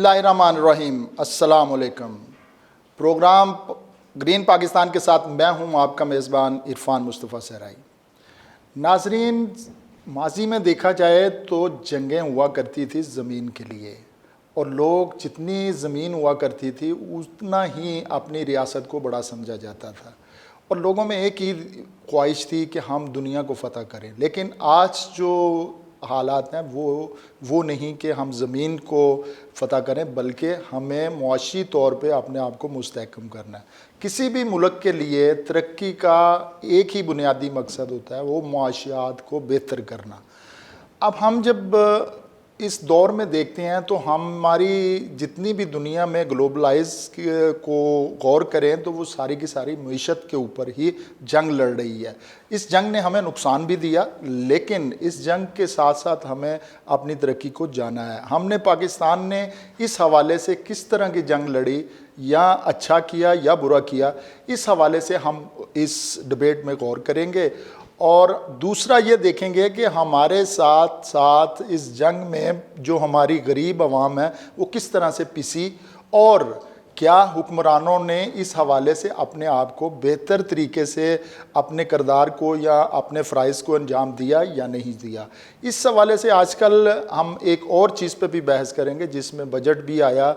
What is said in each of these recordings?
बिस्मिल्लाहिर्रहमानिर्रहीम। अस्सलाम वालेकुम। प्रोग्राम ग्रीन पाकिस्तान के साथ मैं हूं आपका मेज़बान इरफान मुस्तफ़ा सहराई। नाज़रीन, माजी में देखा जाए तो जंगें हुआ करती थी ज़मीन के लिए, और लोग जितनी ज़मीन हुआ करती थी उतना ही अपनी रियासत को बड़ा समझा जाता था, और लोगों में एक ही ख्वाहिश थी कि हम दुनिया को फ़तह करें। लेकिन आज जो हालात हैं वो नहीं कि हम ज़मीन को फ़तह करें, बल्कि हमें मुआशी तौर पे अपने आप को मुस्तहकम करना है। किसी भी मुल्क के लिए तरक्की का एक ही बुनियादी मकसद होता है, वो मुआशियात को बेहतर करना। अब हम जब इस दौर में देखते हैं तो हमारी जितनी भी दुनिया में ग्लोबलाइज को गौर करें तो वो सारी की सारी मईशत के ऊपर ही जंग लड़ रही है। इस जंग ने हमें नुकसान भी दिया, लेकिन इस जंग के साथ साथ हमें अपनी तरक्की को जाना है। हमने पाकिस्तान ने इस हवाले से किस तरह की जंग लड़ी, या अच्छा किया या बुरा किया, इस हवाले से हम इस डिबेट में गौर करेंगे। और दूसरा ये देखेंगे कि हमारे साथ साथ इस जंग में जो हमारी गरीब अवाम है वो किस तरह से पिसी, और क्या हुक्मरानों ने इस हवाले से अपने आप को बेहतर तरीके से अपने किरदार को या अपने फ़राइज़ को अंजाम दिया या नहीं दिया। इस हवाले से आजकल हम एक और चीज़ पे भी बहस करेंगे, जिसमें बजट भी आया।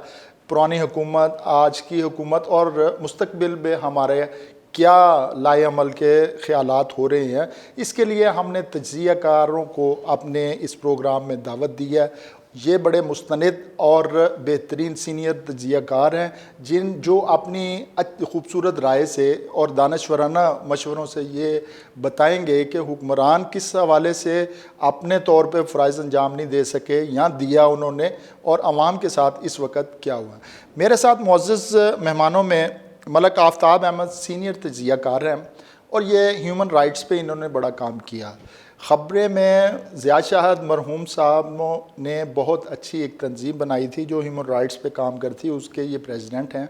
पुरानी हुकूमत, आज की हुकूमत और मुस्तकबिल में हमारे क्या लाए अमल के ख़यालात हो रहे हैं, इसके लिए हमने तज्ज़ियाकारों को अपने इस प्रोग्राम में दावत दी है। ये बड़े मुस्तनिद और बेहतरीन सीनियर तज्ज़ियाकार हैं जो अपनी खूबसूरत राय से और दानश्वराना मशवरों से ये बताएंगे कि हुक्मरान किस हवाले से अपने तौर पे फ़राइज़ अंजाम नहीं दे सके या दिया उन्होंने, और आवाम के साथ इस वक्त क्या हुआ। मेरे साथ मुअज़्ज़ज़ मेहमानों में मलक आफ्ताब अहमद सीनियर तज्ज़ियाकार हैं, और ये ह्यूमन राइट्स पे इन्होंने बड़ा काम किया। ख़बरें में ज़िया शाहद मरहूम साहब ने बहुत अच्छी एक तंजीम बनाई थी जो ह्यूमन राइट्स पे काम करती, उसके ये प्रेसिडेंट हैं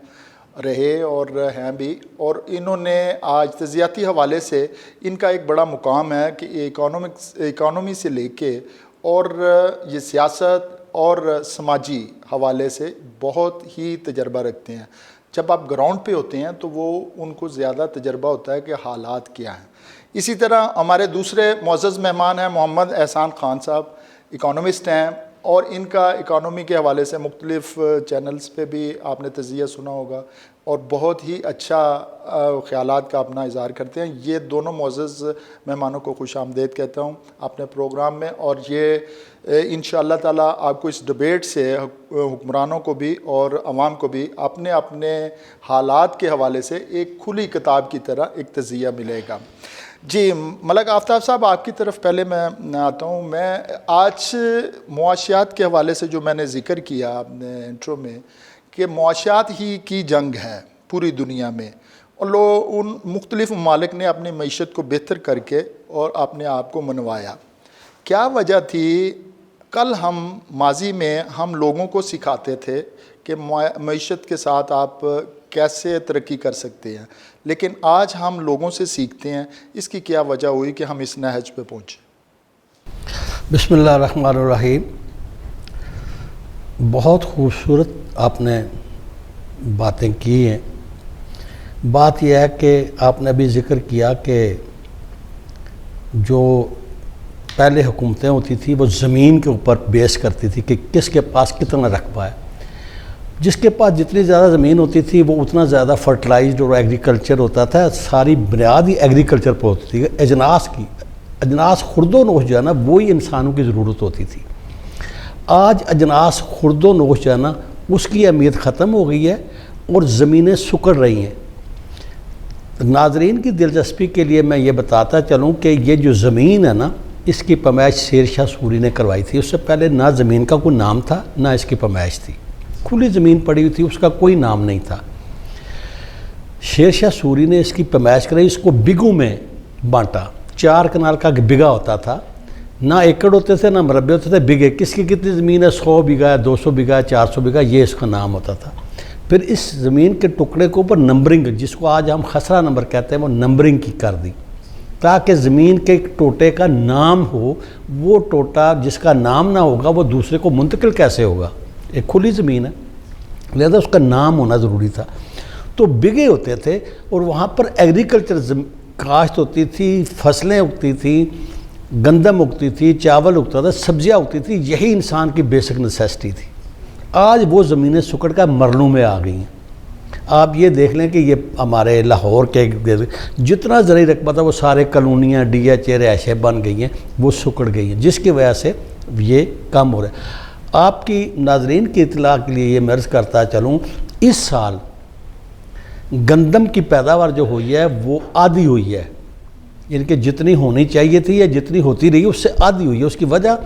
रहे और हैं भी। और इन्होंने आज तज़ियाती हवाले से इनका एक बड़ा मुकाम है कि इकानमी से लेके और ये सियासत और समाजी हवाले से बहुत ही तजर्बा रखते हैं। जब आप ग्राउंड पे होते हैं तो वो उनको ज़्यादा तजर्बा होता है कि हालात क्या हैं। इसी तरह हमारे दूसरे मुअज़्ज़ज़ मेहमान हैं मोहम्मद एहसान ख़ान साहब, इकोनॉमिस्ट हैं, और इनका इकानमी के हवाले से मुख्तलिफ़ चैनल्स पे भी आपने तज़िया सुना होगा, और बहुत ही अच्छा ख़यालात का अपना इज़हार करते हैं। ये दोनों मुअज़्ज़ज़ मेहमानों को खुशामदीद कहता हूँ अपने प्रोग्राम में, और ये इंशाअल्लाह ताला आपको इस डिबेट से हुक्मरानों को भी और आवाम को भी अपने अपने हालात के हवाले से एक खुली किताब की तरह एक तज़िया मिलेगा। जी मलक आफ्ताब साहब, आपकी तरफ पहले मैं आता हूँ। मैं आज मुआशियात के हवाले से जो मैंने ज़िक्र किया अपने इंट्रो में कि मुआशियात ही की जंग है पूरी दुनिया में, और उन मुख्तलिफ़ ममालिक ने अपनी मईशत को बेहतर करके और अपने आप को मनवाया। क्या वजह थी? कल हम माजी में हम लोगों को सिखाते थे कि मईशत के साथ आप कैसे तरक्की कर सकते हैं, लेकिन आज हम लोगों से सीखते हैं। इसकी क्या वजह हुई कि हम इस नहज पे पहुँचे? बिस्मिल्लाहिर्रहमानिर्रहीम। बहुत खूबसूरत आपने बातें की हैं। बात यह है कि आपने अभी ज़िक्र किया कि जो पहले हुकूमतें होती थी वो ज़मीन के ऊपर बेस करती थी कि किसके पास कितना रकबा है। जिसके पास जितनी ज़्यादा ज़मीन होती थी वो उतना ज़्यादा फर्टिलाइज्ड और एग्रीकल्चर होता था। सारी बुनियाद ही एग्रीकल्चर पर होती थी। अजनास खुर्दो नोश जो है ना, वही इंसानों की ज़रूरत होती थी। आज अजनास खुर्दो नोश जो है ना, उसकी अहमियत ख़त्म हो गई है और ज़मीनें सुकड़ रही हैं। नाज़रीन की दिलचस्पी के लिए मैं ये बताता चलूँ कि ये जो ज़मीन है ना, इसकी पैमाइश शेर शाह सूरी ने करवाई थी। उससे पहले ना ज़मीन का कोई नाम था ना इसकी पैमाइश थी, खुली ज़मीन पड़ी हुई थी, उसका कोई नाम नहीं था। शेर शाह सूरी ने इसकी पैमाइश कराई, इसको बिगों में बांटा। 4 कनाल का बिगा होता था, ना एकड़ होते थे ना मरबे होते थे, बिगे। किसकी कितनी ज़मीन है, 100 बीघा है, 200 बीघा है, 400 बीघा, ये इसका नाम होता था। फिर इस ज़मीन के टुकड़े के ऊपर नंबरिंग, जिसको आज हम खसरा नंबर कहते हैं, वो नंबरिंग की कर दी, ताकि ज़मीन के टोटे का नाम हो। वो टोटा जिसका नाम ना होगा वो दूसरे को मुंतकिल कैसे होगा? एक खुली ज़मीन है। لہذا اس کا نام ہونا ضروری تھا. تو بگے ہوتے تھے اور وہاں پر ایگریکلچر کاشت ہوتی تھی, فصلیں اگتی تھیں, گندم اگتی تھی, چاول اگتا تھا, سبزیاں اگتی تھی. یہی انسان کی بیسک نیسیسٹی تھی. آج وہ زمینیں سکڑ کر مرلوں میں آ گئی ہیں. آپ یہ دیکھ لیں کہ یہ ہمارے لاہور کے جتنا زرعی رقبہ تھا وہ سارے کالونیاں, ڈی ایچ اے رہائشیں بن گئی ہیں, وہ سکڑ گئی ہیں, جس کی وجہ سے یہ کم ہو رہا ہے. آپ کی ناظرین کی اطلاع کے لیے یہ میں عرض کرتا چلوں, اس سال گندم کی پیداوار جو ہوئی ہے وہ آدھی ہوئی ہے, یعنی کہ جتنی ہونی چاہیے تھی یا جتنی ہوتی رہی اس سے آدھی ہوئی ہے. اس کی وجہ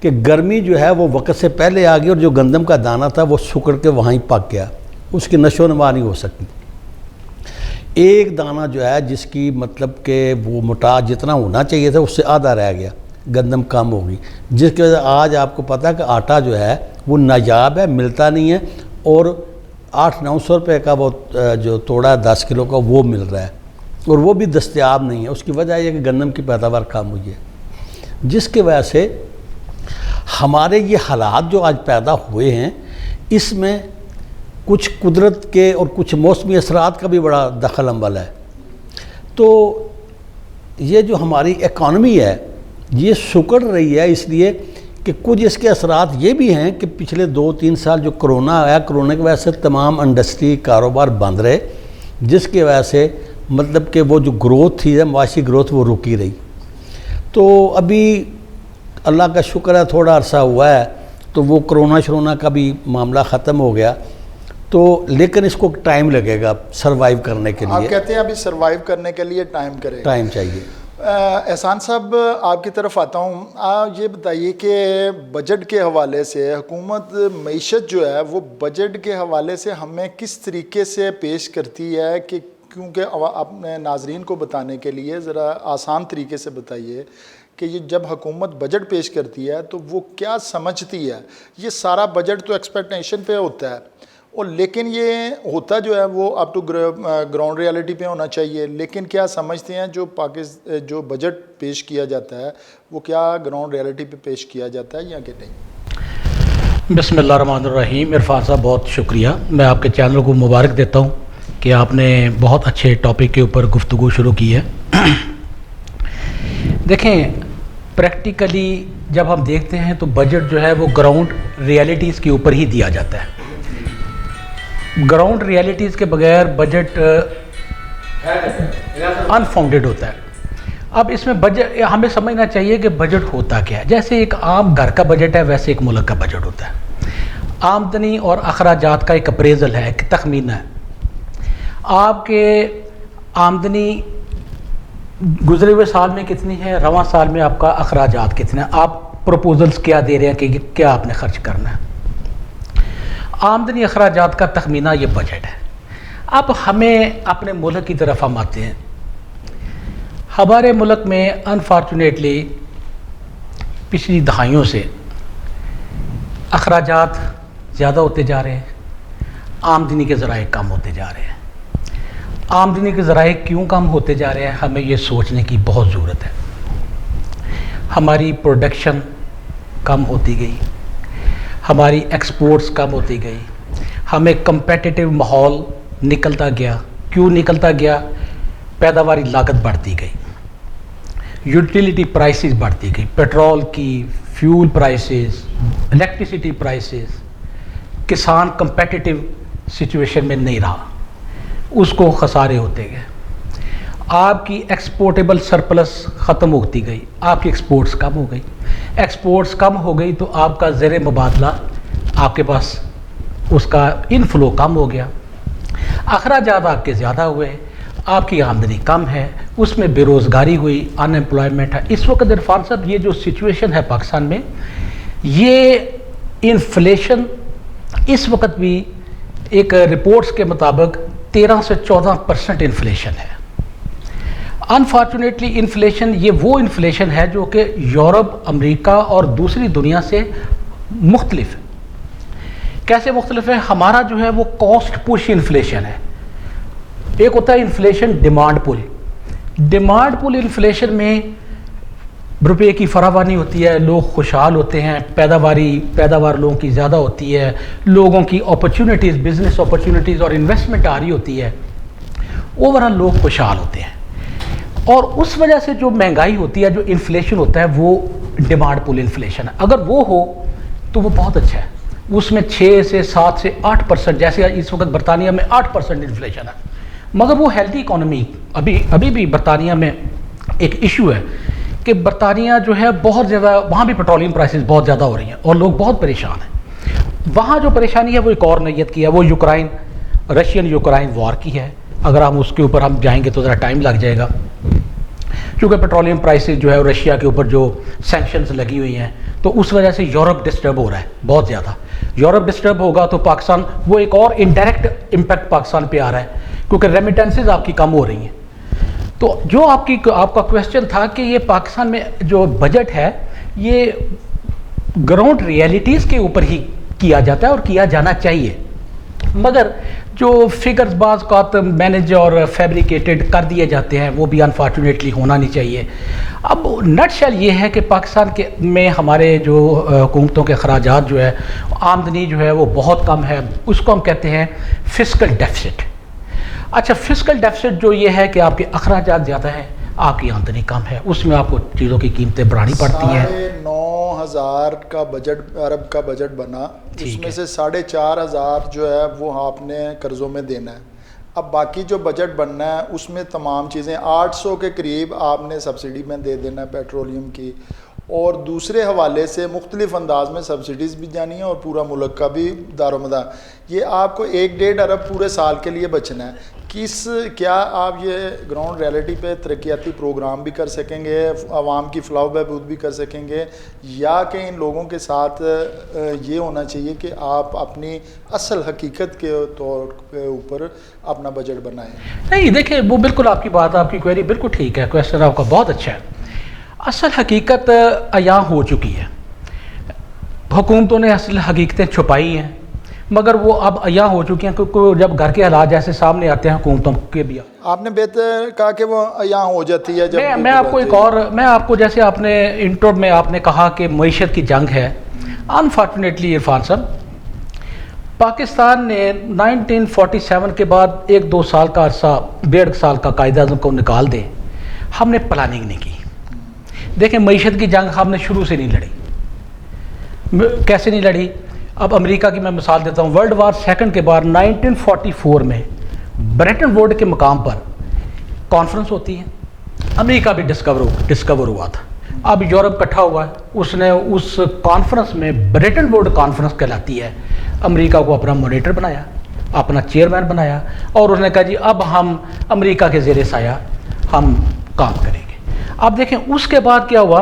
کہ گرمی جو ہے وہ وقت سے پہلے آ گئی اور جو گندم کا دانہ تھا وہ سکڑ کے وہیں پک گیا, اس کی نشو و نما نہیں ہو سکتی. ایک دانہ جو ہے جس کی مطلب کہ وہ موٹا جتنا ہونا چاہیے تھا اس سے آدھا رہ گیا, گندم کم ہوگی, جس کی وجہ آج آپ کو پتہ ہے کہ آٹا جو ہے وہ نایاب ہے, ملتا نہیں ہے, اور 800-900 روپے کا وہ جو توڑا 10 کلو کا وہ مل رہا ہے, اور وہ بھی دستیاب نہیں ہے. اس کی وجہ یہ کہ گندم کی پیداوار کم ہوئی ہے, جس کی وجہ سے ہمارے یہ حالات جو آج پیدا ہوئے ہیں اس میں کچھ قدرت کے اور کچھ موسمی اثرات کا بھی بڑا دخل عمل ہے. تو یہ جو ہماری اکانومی ہے یہ سکڑ رہی ہے اس لیے کہ کچھ اس کے اثرات یہ بھی ہیں کہ پچھلے 2-3 سال جو کرونا آیا, کرونا کی وجہ سے تمام انڈسٹری کاروبار بند رہے, جس کی وجہ سے مطلب کہ وہ جو گروتھ تھی, معاشی گروتھ, وہ رکی رہی. تو ابھی اللہ کا شکر ہے تھوڑا عرصہ ہوا ہے تو وہ کرونا کا بھی معاملہ ختم ہو گیا, تو لیکن اس کو ٹائم لگے گا سروائیو کرنے کے لیے. آپ کہتے ہیں ابھی سروائیو کرنے کے لیے ٹائم چاہیے. احسان صاحب آپ کی طرف آتا ہوں. آپ یہ بتائیے کہ بجٹ کے حوالے سے حکومت معیشت جو ہے وہ بجٹ کے حوالے سے ہمیں کس طریقے سے پیش کرتی ہے, کہ کیونکہ اپنے ناظرین کو بتانے کے لیے ذرا آسان طریقے سے بتائیے کہ یہ جب حکومت بجٹ پیش کرتی ہے تو وہ کیا سمجھتی ہے. یہ سارا بجٹ تو ایکسپیکٹیشن پہ ہوتا ہے, اور لیکن یہ ہوتا جو ہے وہ اپ ٹو گراؤنڈ ریالٹی پہ ہونا چاہیے. لیکن کیا سمجھتے ہیں جو بجٹ پیش کیا جاتا ہے وہ کیا گراؤنڈ ریالٹی پہ پیش کیا جاتا ہے یا کہ نہیں؟ بسم اللہ الرحمن الرحیم. عرفان صاحب بہت شکریہ, میں آپ کے چینل کو مبارک دیتا ہوں کہ آپ نے بہت اچھے ٹاپک کے اوپر گفتگو شروع کی ہے. دیکھیں پریکٹیکلی جب ہم دیکھتے ہیں تو بجٹ جو ہے وہ گراؤنڈ ریالٹیز کے اوپر ہی دیا جاتا ہے. گراؤنڈ ریالٹیز کے بغیر بجٹ انفاؤنڈیڈ ہوتا ہے. اب اس میں بجٹ ہمیں سمجھنا چاہیے کہ بجٹ ہوتا کیا ہے. جیسے ایک عام گھر کا بجٹ ہے ویسے ایک ملک کا بجٹ ہوتا ہے. آمدنی اور اخراجات کا ایک اپریزل ہے, ایک تخمینہ ہے. آپ کے آمدنی گزرے ہوئے سال میں کتنی ہے, رواں سال میں آپ کا اخراجات کتنے ہیں, آپ پروپوزلز کیا دے رہے ہیں کہ کیا آپ نے خرچ کرنا ہے. آمدنی اخراجات کا تخمینہ یہ بجٹ ہے. اب ہمیں اپنے ملک کی طرف ہم آتے ہیں. ہمارے ملک میں انفارچونیٹلی پچھلی دہائیوں سے اخراجات زیادہ ہوتے جا رہے ہیں, آمدنی کے ذرائع کم ہوتے جا رہے ہیں. آمدنی کے ذرائع کیوں کم ہوتے جا رہے ہیں, ہمیں یہ سوچنے کی بہت ضرورت ہے. ہماری پروڈکشن کم ہوتی گئی, ہماری ایکسپورٹس کم ہوتی گئی, ہمیں کمپیٹیٹیو ماحول نکلتا گیا. کیوں نکلتا گیا؟ پیداواری لاگت بڑھتی گئی, یوٹیلیٹی پرائسز بڑھتی گئی, پیٹرول کی, فیول پرائسز, الیکٹریسٹی پرائسز. کسان کمپیٹیٹیو سچویشن میں نہیں رہا, اس کو خسارے ہوتے گئے. آپ کی ایکسپورٹیبل سرپلس ختم ہوتی گئی, آپ کی ایکسپورٹس کم ہو گئی. ایکسپورٹس کم ہو گئی تو آپ کا زر مبادلہ, آپ کے پاس اس کا انفلو کم ہو گیا. اخراجات آپ کے زیادہ ہوئے, آپ کی آمدنی کم ہے, اس میں بے روزگاری ہوئی, ان امپلائمنٹ ہے. اس وقت عرفان صاحب یہ جو سچویشن ہے پاکستان میں, یہ انفلیشن اس وقت بھی ایک رپورٹس کے مطابق 13 سے 14% انفلیشن ہے. انفارچونیٹلی انفلیشن یہ وہ انفلیشن ہے جو کہ یورپ, امریکہ اور دوسری دنیا سے مختلف ہے. کیسے مختلف ہے؟ ہمارا جو ہے وہ کاسٹ پش انفلیشن ہے. ایک ہوتا ہے انفلیشن ڈیمانڈ پل. ڈیمانڈ پل انفلیشن میں रुपये की फरावानी होती है, लोग खुशहाल होते हैं, पैदावार लोगों की ज़्यादा होती है, लोगों की अपॉर्चुनिटीज़, बिज़नेस अपॉर्चुनिटीज़ और इन्वेस्टमेंट आ रही होती है, ओवरऑल लोग खुशहाल होते हैं। और उस वजह से जो महंगाई होती है, जो इन्फ्लेशन होता है, वो डिमांड पुल इन्फ्लेशन है। अगर वो हो तो वो बहुत अच्छा है। उसमें 6 से 7 से 8%, जैसे इस वक्त बरतानिया में 8% इन्फ्लेशन है, मगर वो हेल्दी इकॉनमी। अभी भी बरतानिया में एक इशू है कि बरतानिया जो है बहुत ज़्यादा, वहाँ भी पेट्रोलियम प्राइसेस बहुत ज़्यादा हो रही हैं और लोग बहुत परेशान हैं। वहाँ जो परेशानी है वो एक और नैयत की है, वो रशियन यूक्रेन वॉर की है। अगर हम उसके ऊपर हम जाएंगे तो ज़रा टाइम लग जाएगा, क्योंकि पेट्रोलियम प्राइसेस जो है रशिया के ऊपर जो सैंक्शंस लगी हुई हैं, तो उस वजह से यूरोप डिस्टर्ब हो रहा है बहुत ज़्यादा। यूरोप डिस्टर्ब होगा तो पाकिस्तान, वो एक और इनडायरेक्ट इम्पैक्ट पाकिस्तान पे आ रहा है, क्योंकि रेमिटेंसेज आपकी कम हो रही हैं। तो जो आपका क्वेश्चन था कि ये पाकिस्तान में जो बजट है ये ग्राउंड रियलिटीज़ के ऊपर ही किया जाता है और किया जाना चाहिए, मगर जो फिगर्स बाज़ का मैनेज और फैब्रिकेटेड कर दिए जाते हैं वो भी अनफॉर्चुनेटली होना नहीं चाहिए। अब नटशेल ये है कि पाकिस्तान में हमारे जो हुकूमतों के अखराजात जो है, आमदनी जो है वो बहुत कम है, उसको हम कहते हैं फिस्कल डेफिसिट। अच्छा, फिस्कल डेफिसिट जो ये है कि आपके अखराजात ज़्यादा हैं, आपकी आमदनी कम है, उसमें आपको चीज़ों की कीमतें बढ़ानी पड़ती हैं। 9,500 का बजट, अरब का बजट बना, उसमें से 4,500 जो है वो आपने कर्ज़ों में देना है। अब बाकी जो बजट बनना है उसमें तमाम चीज़ें 800 के करीब आपने सब्सिडी में दे देना है पेट्रोलियम की, और दूसरे हवाले से मुख्तलिफ अंदाज में सब्सिडीज़ भी जानी है और पूरा मुल्क का भी दारोमदार। ये आपको 1-1.5 अरब पूरे साल के लिए बचना है। क्या आप ये ग्राउंड रियलिटी पे तरक्याती प्रोग्राम भी कर सकेंगे, आवाम की फलाह बहबूद भी कर सकेंगे, या कि इन लोगों के साथ ये होना चाहिए कि आप अपनी असल हकीकत के तौर पे ऊपर अपना बजट बनाएं? नहीं, देखिए, वो बिल्कुल आपकी बात, आपकी क्वेरी बिल्कुल ठीक है, क्वेश्चन आपका बहुत अच्छा है। असल हकीकत अयां हो चुकी है, हुकूमतों ने असल हकीकतें छुपाई हैं, मगर वो अब अयां हो चुकी हैं, क्योंकि जब घर के हालात जैसे सामने आते हैं हुकूमतों के भी। आपने बेहतर कहा कि वो अयां हो जाती है जब मैं आपको जैसे आपने इंट्रो में आपने कहा कि मईशत की जंग है। अनफॉर्चुनेटली इरफान साहब, पाकिस्तान ने 1947 के बाद 1-2 साल का अरसा, 1.5 साल का कायदा को निकाल दें, हमने प्लानिंग नहीं की। देखें, मईशत की जंग हमने शुरू से नहीं लड़ी। कैसे नहीं लड़ी? अब अमेरिका की मैं मिसाल देता हूँ। वर्ल्ड वार सेकंड के बाद 1944 में ब्रेटन वुड के मकाम पर कॉन्फ्रेंस होती है, अमेरिका भी डिस्कवर हुआ था। अब यूरोप इकट्ठा हुआ है, उसने उस कॉन्फ्रेंस में, ब्रेटन वुड कॉन्फ्रेंस कहलाती है, अमेरिका को अपना मॉनिटर बनाया, अपना चेयरमैन बनाया, और उसने कहा जी अब हम अमेरिका के ज़ेरे साया हम काम करेंगे। अब देखें उसके बाद क्या हुआ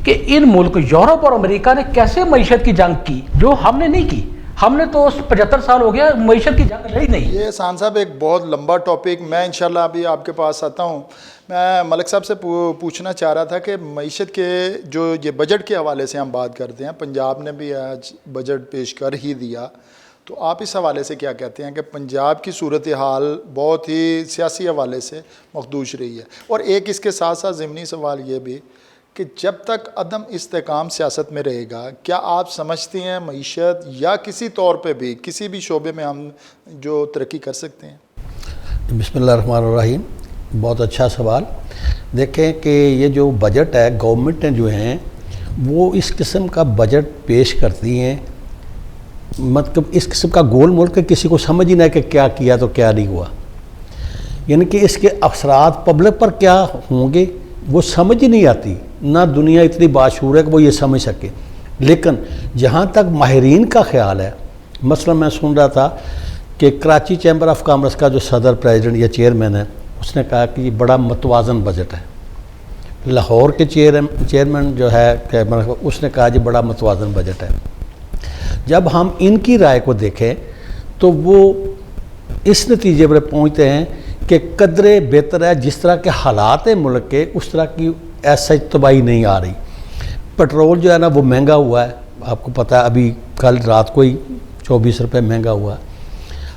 कि इन मुल्क यूरोप और अमेरिका ने कैसे मईशत की जंग की, जो हमने नहीं की। हमने तो 75 साल हो गया मईशत की जंग लड़ी नहीं। ये एहसान साहब एक बहुत लंबा टॉपिक, मैं इंशाल्लाह अभी आपके पास आता हूँ। मैं मलिक साहब से पूछना चाह रहा था कि मईशत के जो ये बजट के हवाले से हम बात करते हैं, पंजाब ने भी आज बजट पेश कर ही दिया, तो आप इस हवाले से क्या कहते हैं कि पंजाब की सूरत हाल बहुत ही सियासी हवाले से मखदूश रही है? और एक इसके साथ साथ ज़िमनी सवाल ये भी कि जब तक अदम इस्तेकाम सियासत में रहेगा, क्या आप समझती हैं मईशत या किसी तौर पे भी किसी भी शोबे में हम जो तरक्की कर सकते हैं? बिस्मिल्लाहिर्रहमानिर्रहीम, बहुत अच्छा सवाल। देखें कि ये जो बजट है, गवर्नमेंट ने जो हैं वो इस किस्म का बजट पेश करती हैं, मतलब इस किस्म का गोल मोल के किसी को समझ ही नहीं कि क्या किया तो क्या नहीं हुआ, यानी कि इसके असरात पब्लिक पर क्या होंगे वो समझ ही नहीं आती। ना दुनिया इतनी बाशूर है कि वो ये समझ सके। लेकिन जहाँ तक माहिरीन का ख्याल है, मसलन मैं सुन रहा था कि कराची चैम्बर ऑफ कॉमर्स का जो सदर प्रेसिडेंट या चेयरमैन है, उसने कहा कि ये बड़ा मतवाजन बजट है। लाहौर के चेयरमैन जो है उसने कहा जी बड़ा मतवाजन बजट है। जब हम इनकी राय को देखें तो वो इस नतीजे पर पहुँचते हैं कि कदरे बेहतर है, जिस तरह के हालात हैं मुल्क के उस तरह की ऐसा तबाही नहीं आ रही। पेट्रोल जो है ना वो महंगा हुआ है, आपको पता है, अभी कल रात को ही 24 रुपये महंगा हुआ है।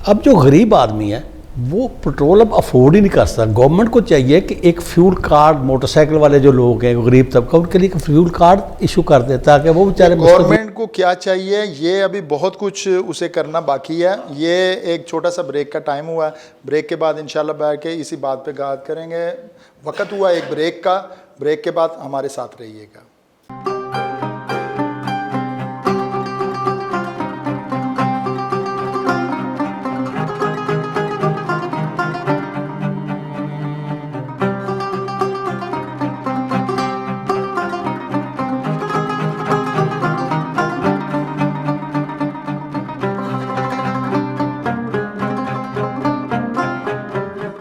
अब जो गरीब आदमी है وہ پیٹرول اب افورڈ ہی نہیں کر سکتا. گورنمنٹ کو چاہیے کہ ایک فیول کارڈ موٹر سائیکل والے جو لوگ ہیں غریب طبقہ ان کے لیے ایک فیول کارڈ ایشو کر دے تاکہ وہ بیچارے گورنمنٹ کو کیا چاہیے یہ ابھی بہت کچھ اسے کرنا باقی ہے. یہ ایک چھوٹا سا بریک کا ٹائم ہوا ہے, بریک کے بعد انشاءاللہ بیٹھ کے اسی بات پہ بات کریں گے. وقت ہوا ایک بریک کا, بریک کے بعد ہمارے ساتھ رہیے گا.